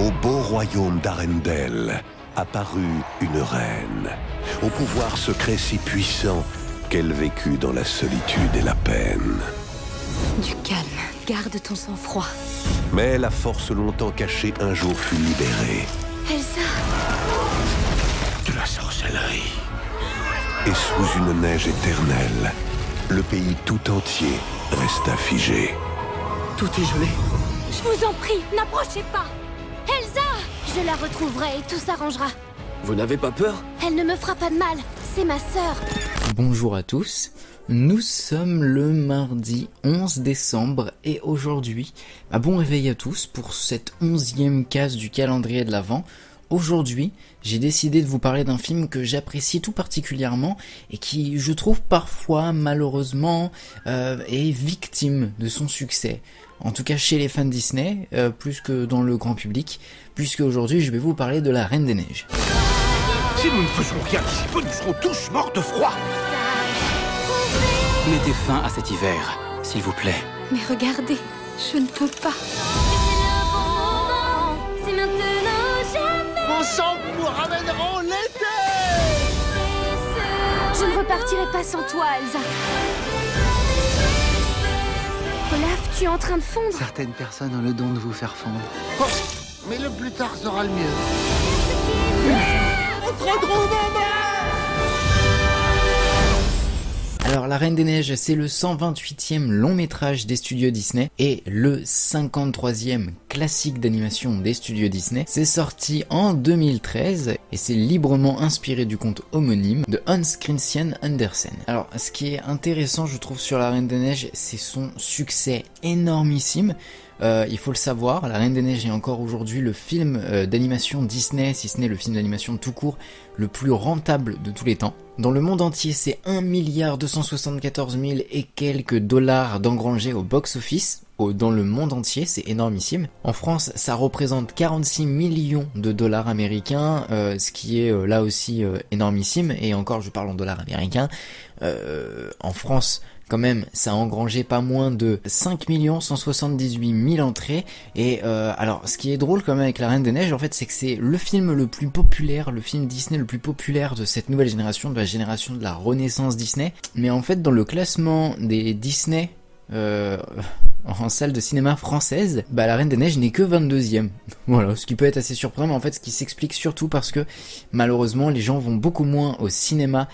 Au beau royaume d'Arendelle apparut une reine, au pouvoir secret si puissant qu'elle vécut dans la solitude et la peine. Du calme, garde ton sang-froid. Mais la force longtemps cachée un jour fut libérée. Elsa! De la sorcellerie. Et sous une neige éternelle, le pays tout entier resta figé. Tout est gelé. Je vous en prie, n'approchez pas! Elsa! Je la retrouverai et tout s'arrangera. Vous n'avez pas peur? Elle ne me fera pas de mal, c'est ma sœur. Bonjour à tous, nous sommes le mardi 11 décembre et aujourd'hui, bon réveil à tous pour cette 11e case du calendrier de l'Avent. Aujourd'hui, j'ai décidé de vous parler d'un film que j'apprécie tout particulièrement et qui, je trouve parfois, malheureusement, est victime de son succès. En tout cas chez les fans Disney, plus que dans le grand public, puisque aujourd'hui je vais vous parler de La Reine des Neiges. Si nous ne faisons rien d'ici peu, nous serons tous morts de froid. Mettez fin à cet hiver, s'il vous plaît. Mais regardez, je ne peux pas. C'est maintenant ou jamais. Ensemble, nous ramènerons l'été. Je ne repartirai pas sans toi, Elsa. Olaf, tu es en train de fondre. Certaines personnes ont le don de vous faire fondre. Oh, mais le plus tard sera le mieux. On se retrouve en bas. Alors La Reine des Neiges, c'est le 128e long métrage des studios Disney et le 53e classique d'animation des studios Disney. C'est sorti en 2013 et c'est librement inspiré du conte homonyme de Hans Christian Andersen. Alors ce qui est intéressant je trouve sur La Reine des Neiges, c'est son succès énormissime. Il faut le savoir, La Reine des Neiges est encore aujourd'hui le film d'animation Disney, si ce n'est le film d'animation tout court, le plus rentable de tous les temps. Dans le monde entier, c'est 1,274 milliard et quelques dollars d'engrangés au box-office. Dans le monde entier, c'est énormissime. En France, ça représente 46 millions de dollars américains, ce qui est là aussi énormissime. Et encore, je parle en dollars américains. En France, quand même, ça a engrangé pas moins de 5 178 000 entrées. Et alors, ce qui est drôle quand même avec La Reine des Neiges, en fait, c'est que c'est le film le plus populaire, le film Disney le plus populaire de cette nouvelle génération, de la génération de la Renaissance Disney. Mais en fait, dans le classement des Disney en salle de cinéma française, La Reine des Neiges n'est que 22e. Voilà, ce qui peut être assez surprenant, mais en fait ce qui s'explique surtout parce que malheureusement les gens vont beaucoup moins au cinéma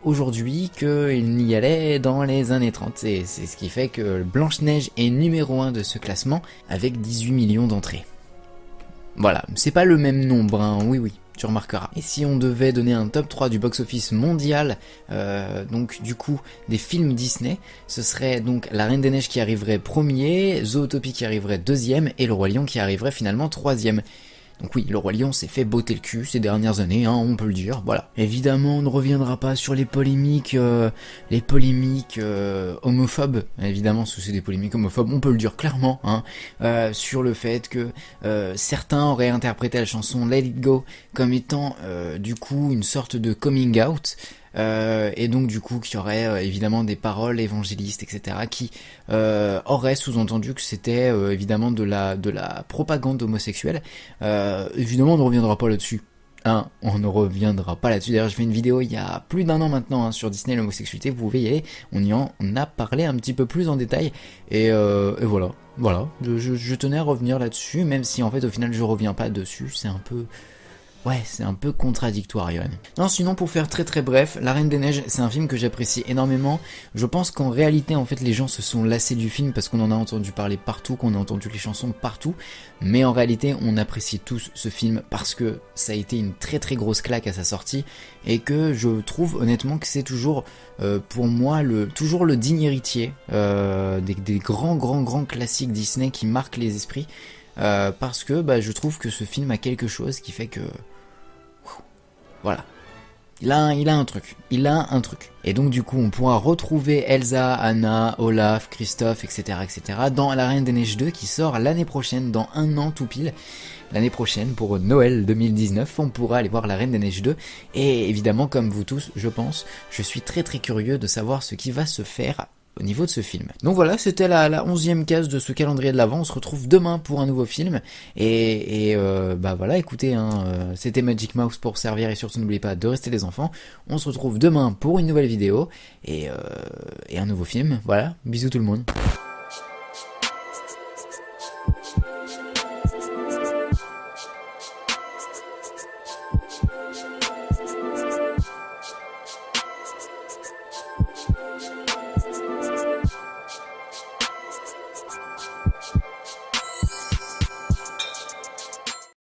aujourd'hui qu'ils n'y allaient dans les années 30. Et c'est ce qui fait que Blanche-Neige est numéro 1 de ce classement avec 18 millions d'entrées. Voilà, c'est pas le même nombre, hein, oui. Tu remarqueras. Et si on devait donner un top 3 du box-office mondial, donc du coup des films Disney, ce serait donc La Reine des Neiges qui arriverait premier, Zootopie qui arriverait deuxième et Le Roi Lion qui arriverait finalement troisième. Donc oui, Le Roi Lion s'est fait botter le cul ces dernières années, hein, on peut le dire, voilà. Évidemment, on ne reviendra pas sur les polémiques homophobes, évidemment, parce que c'est des polémiques homophobes, on peut le dire clairement, hein, sur le fait que certains auraient interprété la chanson Let It Go comme étant du coup une sorte de coming out. Et donc du coup qui aurait évidemment des paroles évangélistes etc qui auraient sous-entendu que c'était évidemment de la propagande homosexuelle. Évidemment on ne reviendra pas là-dessus. On ne reviendra pas là-dessus. D'ailleurs, j'ai fait une vidéo il y a plus d'un an maintenant sur Disney l'homosexualité. Vous pouvez y aller. On a parlé un petit peu plus en détail. Et voilà. Je tenais à revenir là-dessus, même si en fait au final je reviens pas dessus. C'est un peu... Ouais, c'est un peu contradictoire, Yoann. Non, sinon, pour faire très très bref, La Reine des Neiges, c'est un film que j'apprécie énormément. Je pense qu'en réalité, en fait, les gens se sont lassés du film parce qu'on en a entendu parler partout, qu'on a entendu les chansons partout. Mais en réalité, on apprécie tous ce film parce que ça a été une très très grosse claque à sa sortie et que je trouve honnêtement que c'est toujours, pour moi, toujours le digne héritier des grands classiques Disney qui marquent les esprits. Parce que je trouve que ce film a quelque chose qui fait que... Voilà. Il a un truc. Et donc du coup on pourra retrouver Elsa, Anna, Olaf, Christophe, etc. dans La Reine des Neiges 2 qui sort l'année prochaine, dans un an tout pile. L'année prochaine, pour Noël 2019, on pourra aller voir La Reine des Neiges 2. Et évidemment, comme vous tous, je pense, je suis très très curieux de savoir ce qui va se faire au niveau de ce film. Donc voilà, c'était la 11e case de ce calendrier de l'Avent. On se retrouve demain pour un nouveau film. Et bah voilà, écoutez, c'était Magic Mouse pour servir et surtout n'oubliez pas de rester des enfants. On se retrouve demain pour une nouvelle vidéo et un nouveau film. Voilà, bisous tout le monde.